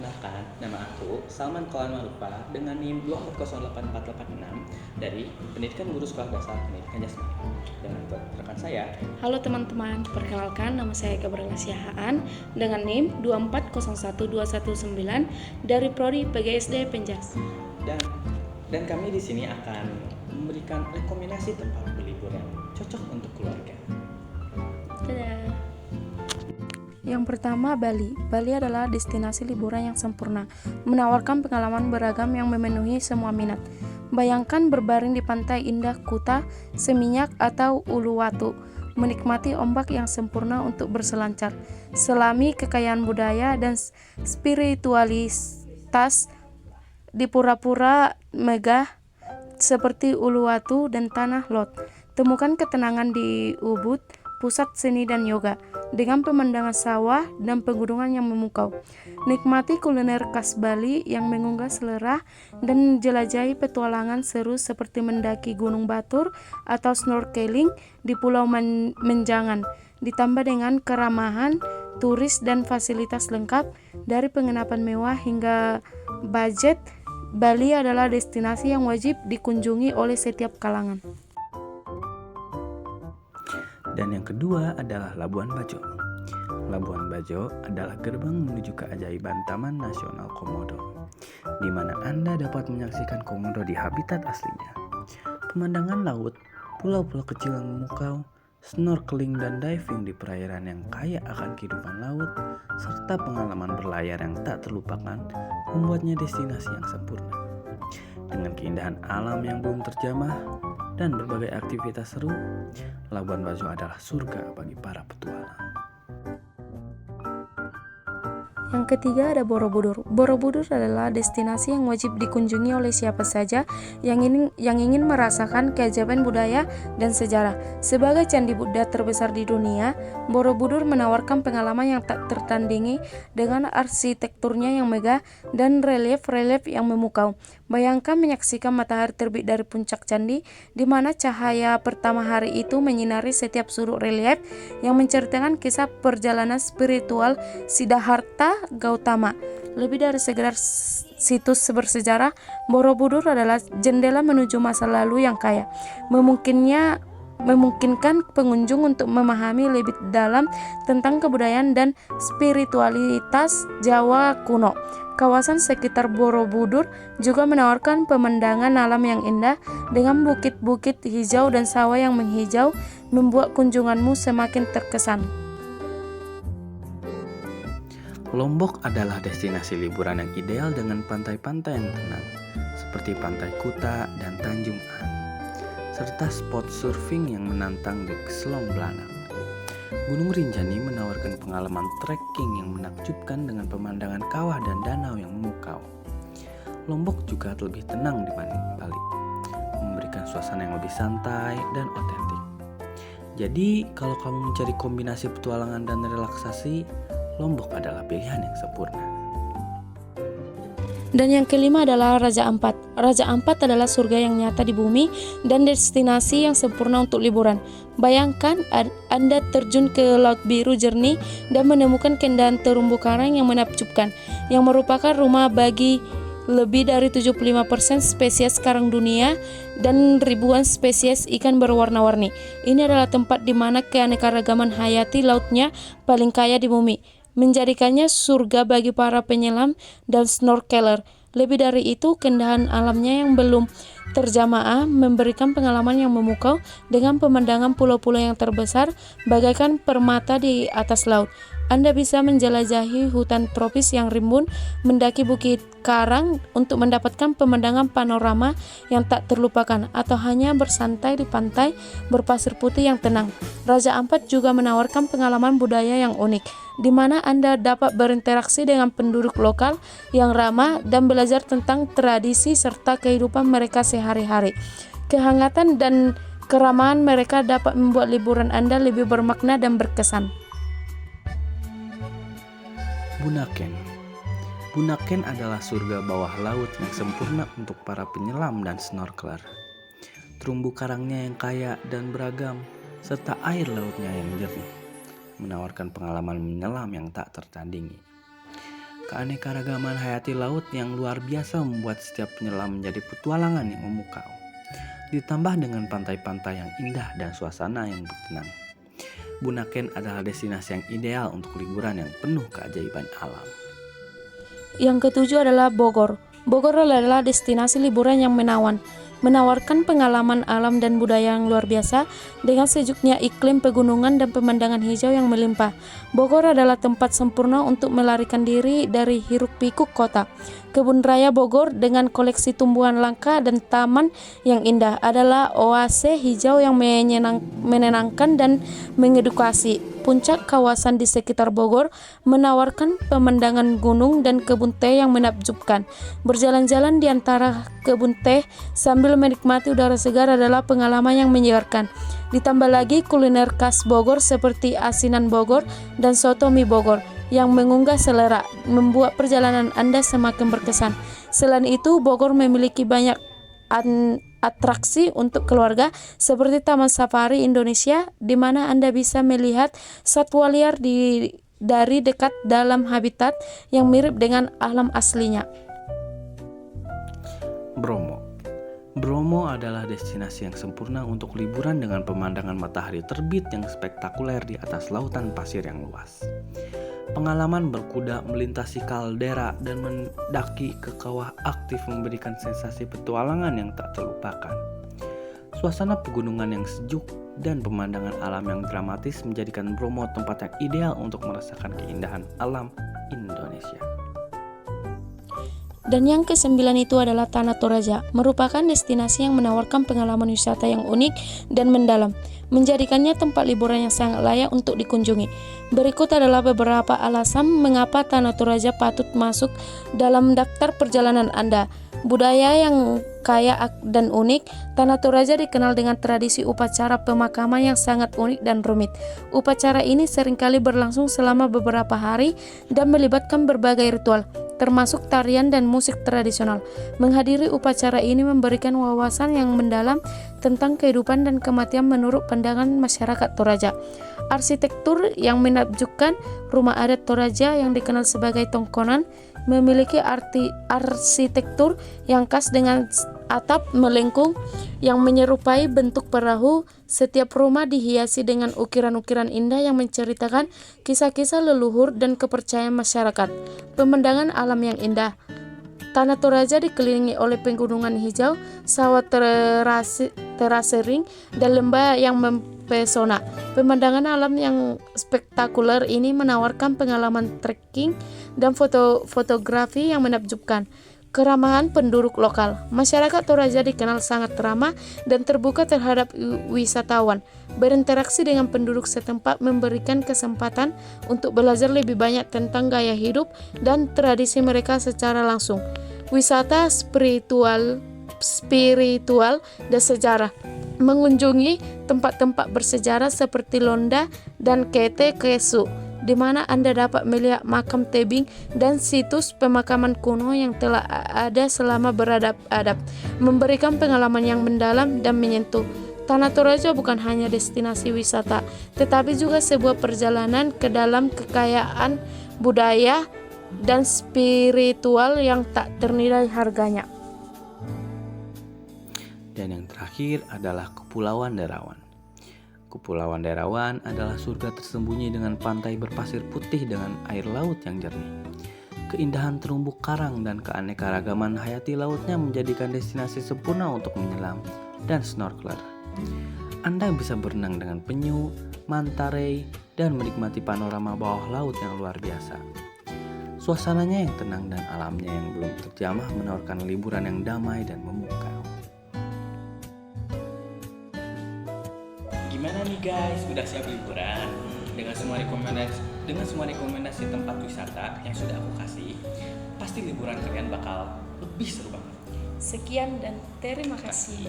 perkenalkan, nama aku Salman Kolan Marufa dengan NIM 2408486 dari Pendidikan Guru Sekolah Dasar Pendidikan Jasmani. Dengan rekan saya. Halo teman-teman, perkenalkan nama saya Gabriela Siahaan dengan NIM 2401219 dari Prodi PGSD Penjas. Dan kami di sini akan memberikan rekomendasi tempat berlibur yang cocok untuk keluarga. Dadah. Yang pertama, Bali. Bali adalah destinasi liburan yang sempurna, menawarkan pengalaman beragam yang memenuhi semua minat. Bayangkan berbaring di pantai indah Kuta, Seminyak, atau Uluwatu, menikmati ombak yang sempurna untuk berselancar, selami kekayaan budaya dan spiritualitas di pura-pura megah seperti Uluwatu dan Tanah Lot. Temukan ketenangan di Ubud, pusat seni dan yoga, dengan pemandangan sawah dan pegunungan yang memukau. Nikmati kuliner khas Bali yang menggugah selera dan jelajahi petualangan seru seperti mendaki Gunung Batur atau snorkeling di Pulau Menjangan. Ditambah dengan keramahan turis dan fasilitas lengkap dari penginapan mewah hingga budget, Bali adalah destinasi yang wajib dikunjungi oleh setiap kalangan. Dan yang kedua adalah Labuan Bajo. Labuan Bajo adalah gerbang menuju keajaiban Taman Nasional Komodo, di mana Anda dapat menyaksikan komodo di habitat aslinya. Pemandangan laut, pulau-pulau kecil yang memukau, snorkeling dan diving di perairan yang kaya akan kehidupan laut, serta pengalaman berlayar yang tak terlupakan, membuatnya destinasi yang sempurna. Dengan keindahan alam yang belum terjamah dan berbagai aktivitas seru, Labuan Bajo adalah surga bagi para petualang. Yang ketiga ada Borobudur. Borobudur adalah destinasi yang wajib dikunjungi oleh siapa saja yang ingin merasakan keajaiban budaya dan sejarah. Sebagai candi Buddha terbesar di dunia, Borobudur menawarkan pengalaman yang tak tertandingi dengan arsitekturnya yang megah dan relief-relief yang memukau. Bayangkan menyaksikan matahari terbit dari puncak candi, di mana cahaya pertama hari itu menyinari setiap sudut relief yang menceritakan kisah perjalanan spiritual Siddhartha Gautama. Lebih dari sekedar situs bersejarah, Borobudur adalah jendela menuju masa lalu yang kaya, memungkinkan pengunjung untuk memahami lebih dalam tentang kebudayaan dan spiritualitas Jawa kuno. Kawasan sekitar Borobudur juga menawarkan pemandangan alam yang indah dengan bukit-bukit hijau dan sawah yang menghijau, membuat kunjunganmu semakin terkesan. Lombok adalah destinasi liburan yang ideal dengan pantai-pantai yang tenang, seperti Pantai Kuta dan Tanjung An, serta spot surfing yang menantang di Selong Belanang. Gunung Rinjani menawarkan pengalaman trekking yang menakjubkan dengan pemandangan kawah dan danau yang memukau. Lombok juga lebih tenang dibanding Bali, memberikan suasana yang lebih santai dan otentik. Jadi, kalau kamu mencari kombinasi petualangan dan relaksasi, Lombok adalah pilihan yang sempurna. Dan yang kelima adalah Raja Ampat. Raja Ampat adalah surga yang nyata di bumi dan destinasi yang sempurna untuk liburan. Bayangkan Anda terjun ke laut biru jernih dan menemukan keindahan terumbu karang yang menakjubkan, yang merupakan rumah bagi lebih dari 75% spesies karang dunia dan ribuan spesies ikan berwarna-warni. Ini adalah tempat di mana keanekaragaman hayati lautnya paling kaya di bumi, menjadikannya surga bagi para penyelam dan snorkeler. Lebih dari itu, keindahan alamnya yang belum terjamaah memberikan pengalaman yang memukau dengan pemandangan pulau-pulau yang terbesar bagaikan permata di atas laut. Anda bisa menjelajahi hutan tropis yang rimbun, mendaki bukit karang untuk mendapatkan pemandangan panorama yang tak terlupakan, atau hanya bersantai di pantai berpasir putih yang tenang. Raja Ampat juga menawarkan pengalaman budaya yang unik, di mana Anda dapat berinteraksi dengan penduduk lokal yang ramah dan belajar tentang tradisi serta kehidupan mereka sehari-hari. Kehangatan dan keramahan mereka dapat membuat liburan Anda lebih bermakna dan berkesan. Bunaken. Bunaken adalah surga bawah laut yang sempurna untuk para penyelam dan snorkeler. Terumbu karangnya yang kaya dan beragam, serta air lautnya yang jernih, menawarkan pengalaman menyelam yang tak tertandingi. Keanekaragaman hayati laut yang luar biasa membuat setiap penyelam menjadi petualangan yang memukau. Ditambah dengan pantai-pantai yang indah dan suasana yang tenang, Bunaken adalah destinasi yang ideal untuk liburan yang penuh keajaiban alam. Yang ketujuh adalah Bogor. Bogor adalah destinasi liburan yang menawarkan pengalaman alam dan budaya yang luar biasa dengan sejuknya iklim pegunungan dan pemandangan hijau yang melimpah. Bogor adalah tempat sempurna untuk melarikan diri dari hiruk-pikuk kota. Kebun Raya Bogor dengan koleksi tumbuhan langka dan taman yang indah adalah oase hijau yang menenangkan dan mengedukasi. Puncak kawasan di sekitar Bogor menawarkan pemandangan gunung dan kebun teh yang menakjubkan. Berjalan-jalan di antara kebun teh sambil menikmati udara segar adalah pengalaman yang menyegarkan. Ditambah lagi kuliner khas Bogor seperti asinan Bogor dan soto mie Bogor yang menggugah selera, membuat perjalanan Anda semakin berkesan. Selain itu, Bogor memiliki banyak atraksi untuk keluarga seperti Taman Safari Indonesia, di mana Anda bisa melihat satwa liar dari dekat dalam habitat yang mirip dengan alam aslinya. Bromo adalah destinasi yang sempurna untuk liburan dengan pemandangan matahari terbit yang spektakuler di atas lautan pasir yang luas. Pengalaman berkuda melintasi kaldera dan mendaki ke kawah aktif memberikan sensasi petualangan yang tak terlupakan. Suasana pegunungan yang sejuk dan pemandangan alam yang dramatis menjadikan Bromo tempat yang ideal untuk merasakan keindahan alam Indonesia. Dan yang kesembilan itu adalah Tanah Toraja, merupakan destinasi yang menawarkan pengalaman wisata yang unik dan mendalam, menjadikannya tempat liburan yang sangat layak untuk dikunjungi. Berikut adalah beberapa alasan mengapa Tanah Toraja patut masuk dalam daftar perjalanan Anda. Budaya yang kaya dan unik. Tanah Toraja dikenal dengan tradisi upacara pemakaman yang sangat unik dan rumit. Upacara ini seringkali berlangsung selama beberapa hari dan melibatkan berbagai ritual, termasuk tarian dan musik tradisional. Menghadiri upacara ini memberikan wawasan yang mendalam tentang kehidupan dan kematian menurut pandangan masyarakat Toraja. Arsitektur yang menakjubkan, rumah adat Toraja yang dikenal sebagai Tongkonan memiliki arsitektur yang khas dengan atap melengkung yang menyerupai bentuk perahu. Setiap rumah dihiasi dengan ukiran-ukiran indah yang menceritakan kisah-kisah leluhur dan kepercayaan masyarakat. Pemandangan alam yang indah. Tanah Toraja dikelilingi oleh pegunungan hijau, sawah terasering, dan lembah yang mempesona. Pemandangan alam yang spektakuler ini menawarkan pengalaman trekking dan fotografi yang menakjubkan. Keramahan penduduk lokal. Masyarakat Toraja dikenal sangat ramah dan terbuka terhadap wisatawan. Berinteraksi dengan penduduk setempat memberikan kesempatan untuk belajar lebih banyak tentang gaya hidup dan tradisi mereka secara langsung. Wisata spiritual dan sejarah. Mengunjungi tempat-tempat bersejarah seperti Londa dan Kete Kesu, di mana Anda dapat melihat makam tebing dan situs pemakaman kuno yang telah ada selama beradab-adab, memberikan pengalaman yang mendalam dan menyentuh. Tanah Toraja bukan hanya destinasi wisata, tetapi juga sebuah perjalanan ke dalam kekayaan budaya dan spiritual yang tak ternilai harganya. Dan yang terakhir adalah Kepulauan Derawan. Kepulauan Derawan adalah surga tersembunyi dengan pantai berpasir putih dengan air laut yang jernih. Keindahan terumbu karang dan keanekaragaman hayati lautnya menjadikan destinasi sempurna untuk menyelam dan snorkeler. Anda bisa berenang dengan penyu, manta ray, dan menikmati panorama bawah laut yang luar biasa. Suasananya yang tenang dan alamnya yang belum terjamah menawarkan liburan yang damai dan memukau. Gimana nih guys, udah siap liburan? Dengan semua rekomendasi tempat wisata yang sudah aku kasih, pasti liburan kalian bakal lebih seru banget. Sekian dan terima kasih.